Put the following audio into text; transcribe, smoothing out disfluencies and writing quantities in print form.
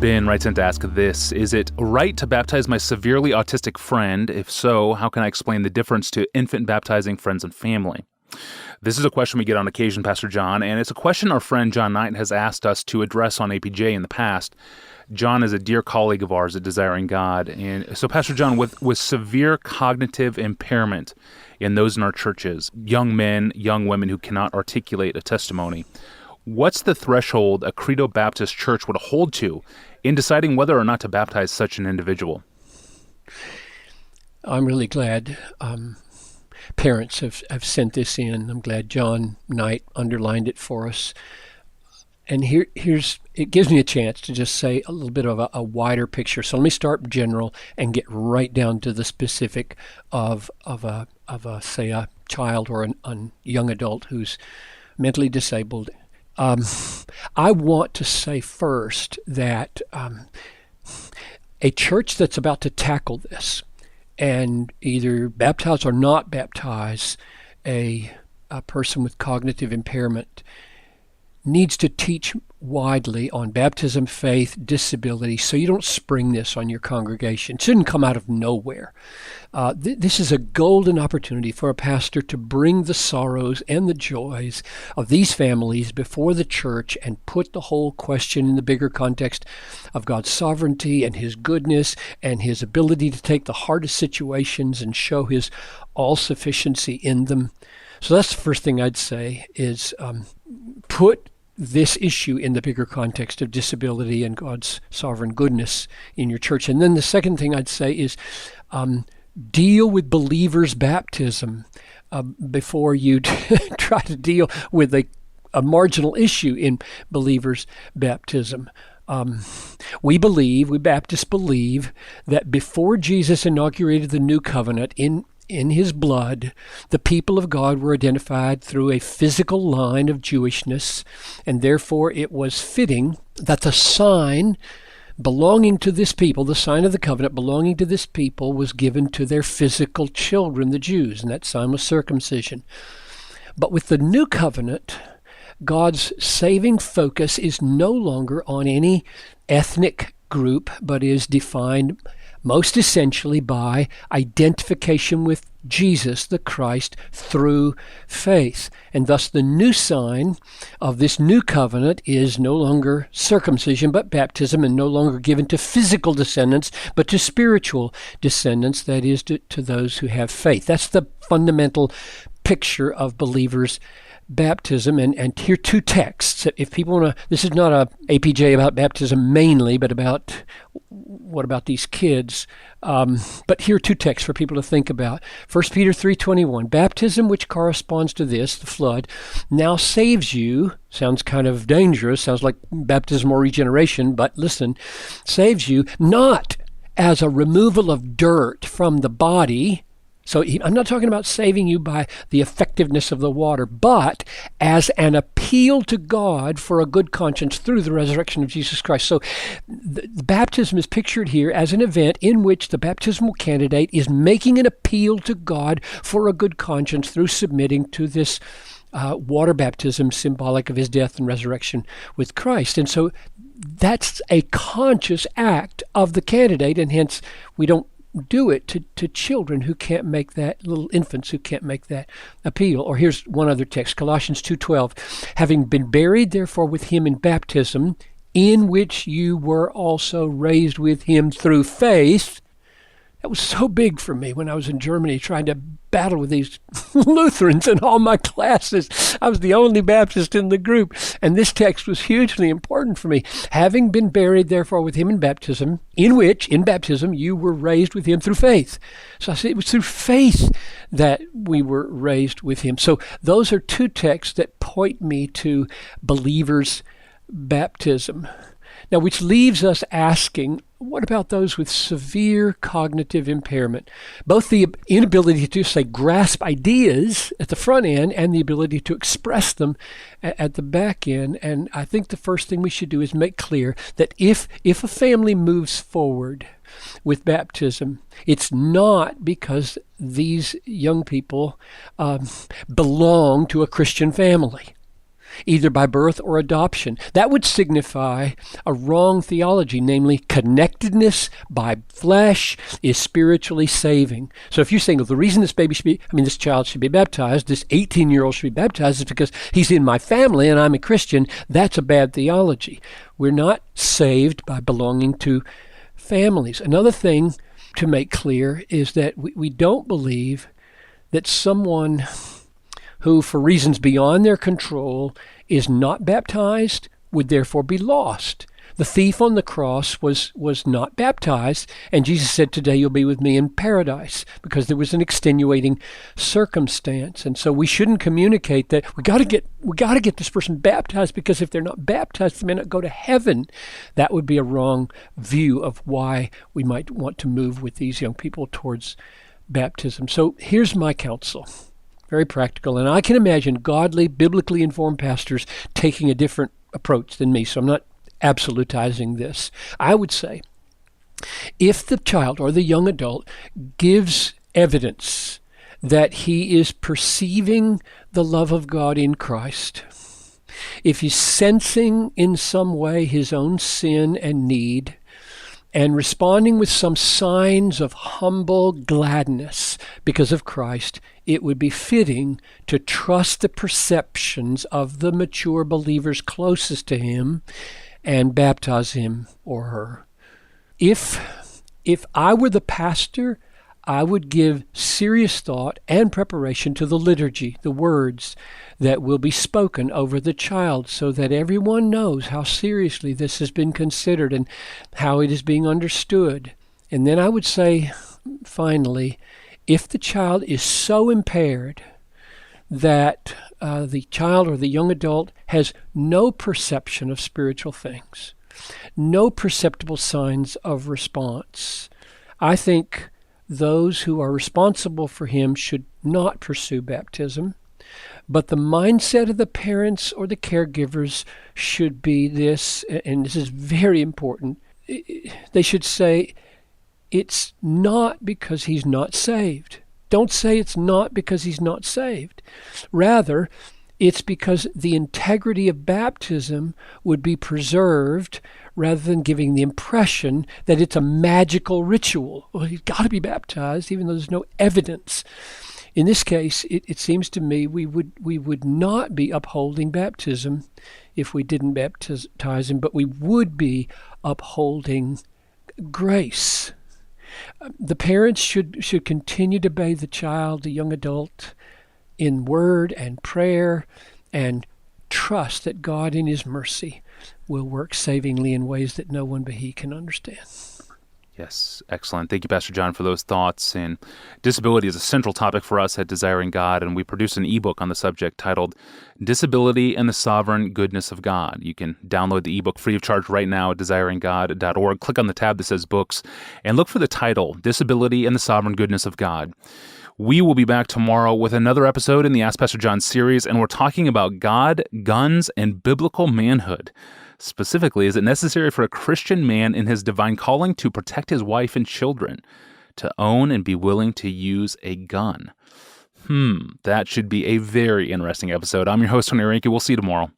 Ben writes in to ask this: is it right to baptize my severely autistic friend? If so, how can I explain the difference to infant baptizing friends and family? This is a question we get on occasion, Pastor John, and it's a question our friend John Knight has asked us to address on APJ in the past. John is a dear colleague of ours at Desiring God. And so, Pastor John, with severe cognitive impairment in those in our churches, young men, young women who cannot articulate a testimony, what's the threshold a Credo Baptist church would hold to in deciding whether or not to baptize such an individual? I'm really glad parents have sent this in. I'm glad John Knight underlined it for us. And here's it gives me a chance to just say a little bit of a wider picture. So let me start general and get right down to the specific of a say a child or a young adult who's mentally disabled. I want to say first that a church that's about to tackle this and either baptize or not baptize a person with cognitive impairment needs to teach widely on baptism, faith, disability, so you don't spring this on your congregation. It shouldn't come out of nowhere. This is a golden opportunity for a pastor to bring the sorrows and the joys of these families before the church and put the whole question in the bigger context of God's sovereignty and His goodness and His ability to take the hardest situations and show His all-sufficiency in them. So that's the first thing I'd say is put this issue in the bigger context of disability and God's sovereign goodness in your church. And then the second thing I'd say is deal with believers' baptism before you try to deal with a marginal issue in believers' baptism. We Baptists believe that before Jesus inaugurated the new covenant in His blood, the people of God were identified through a physical line of Jewishness, and therefore it was fitting that the sign belonging to this people, the sign of the covenant belonging to this people, was given to their physical children, the Jews, and that sign was circumcision. But with the new covenant, God's saving focus is no longer on any ethnic group, but is defined most essentially by identification with Jesus, the Christ, through faith. And thus the new sign of this new covenant is no longer circumcision, but baptism, and no longer given to physical descendants, but to spiritual descendants, that is, to those who have faith. That's the fundamental picture of believers' baptism. And here are two texts. If people want to, this is not a APJ about baptism mainly, but about what about these kids? But here are two texts for people to think about. 1 Peter 3:21, baptism, which corresponds to this, the flood, now saves you. Sounds kind of dangerous. Sounds like baptism or regeneration, but listen, saves you not as a removal of dirt from the body. So I'm not talking about saving you by the effectiveness of the water, but as an appeal to God for a good conscience through the resurrection of Jesus Christ. So the baptism is pictured here as an event in which the baptismal candidate is making an appeal to God for a good conscience through submitting to this water baptism, symbolic of His death and resurrection with Christ. And so that's a conscious act of the candidate, and hence we don't do it to children who can't make that, little infants who can't make that appeal. Or here's one other text, Colossians 2:12, having been buried therefore with Him in baptism, in which you were also raised with Him through faith. That was so big for me when I was in Germany trying to battle with these Lutherans in all my classes. I was the only Baptist in the group, and this text was hugely important for me. Having been buried, therefore, with Him in baptism, in which, in baptism, you were raised with Him through faith. So I said it was through faith that we were raised with Him. So those are two texts that point me to believers' baptism. Now, which leaves us asking, what about those with severe cognitive impairment? Both the inability to, say, grasp ideas at the front end and the ability to express them at the back end. And I think the first thing we should do is make clear that if a family moves forward with baptism, it's not because these young people belong to a Christian family. either by birth or adoption. That would signify a wrong theology, namely connectedness by flesh is spiritually saving. So if you're saying, well, the reason this child should be baptized, this 18-year-old should be baptized is because he's in my family and I'm a Christian, that's a bad theology. We're not saved by belonging to families. Another thing to make clear is that we don't believe that someone who, for reasons beyond their control, is not baptized would therefore be lost. The thief on the cross was not baptized, and Jesus said, "Today you'll be with me in paradise," because there was an extenuating circumstance. And so we shouldn't communicate that we got to get this person baptized, because if they're not baptized, they may not go to heaven. That would be a wrong view of why we might want to move with these young people towards baptism. So here's my counsel. Very practical, and I can imagine godly, biblically informed pastors taking a different approach than me, so I'm not absolutizing this. I would say, if the child or the young adult gives evidence that he is perceiving the love of God in Christ, if he's sensing in some way his own sin and need, and responding with some signs of humble gladness because of Christ, it would be fitting to trust the perceptions of the mature believers closest to him and baptize him or her. If I were the pastor, I would give serious thought and preparation to the liturgy, the words that will be spoken over the child, so that everyone knows how seriously this has been considered and how it is being understood. And then I would say, finally, if the child is so impaired that the child or the young adult has no perception of spiritual things, no perceptible signs of response, I think those who are responsible for him should not pursue baptism. But the mindset of the parents or the caregivers should be this, and this is very important. They should say, it's not because he's not saved. Don't say it's not because he's not saved. Rather, it's because the integrity of baptism would be preserved, rather than giving the impression that it's a magical ritual. Well, he's got to be baptized, even though there's no evidence. In this case, it seems to me we would not be upholding baptism if we didn't baptize him, but we would be upholding grace. The parents should continue to bathe the child, the young adult, in word and prayer, and trust that God in his mercy will work savingly in ways that no one but he can understand. Yes, excellent. Thank you, Pastor John, for those thoughts. And disability is a central topic for us at Desiring God, and we produce an ebook on the subject titled Disability and the Sovereign Goodness of God. You can download the ebook free of charge right now at desiringgod.org. Click on the tab that says Books, and look for the title, Disability and the Sovereign Goodness of God. We will be back tomorrow with another episode in the Ask Pastor John series, and we're talking about God, guns, and biblical manhood. Specifically, is it necessary for a Christian man in his divine calling to protect his wife and children, to own and be willing to use a gun? That should be a very interesting episode. I'm your host, Tony Reinke. We'll see you tomorrow.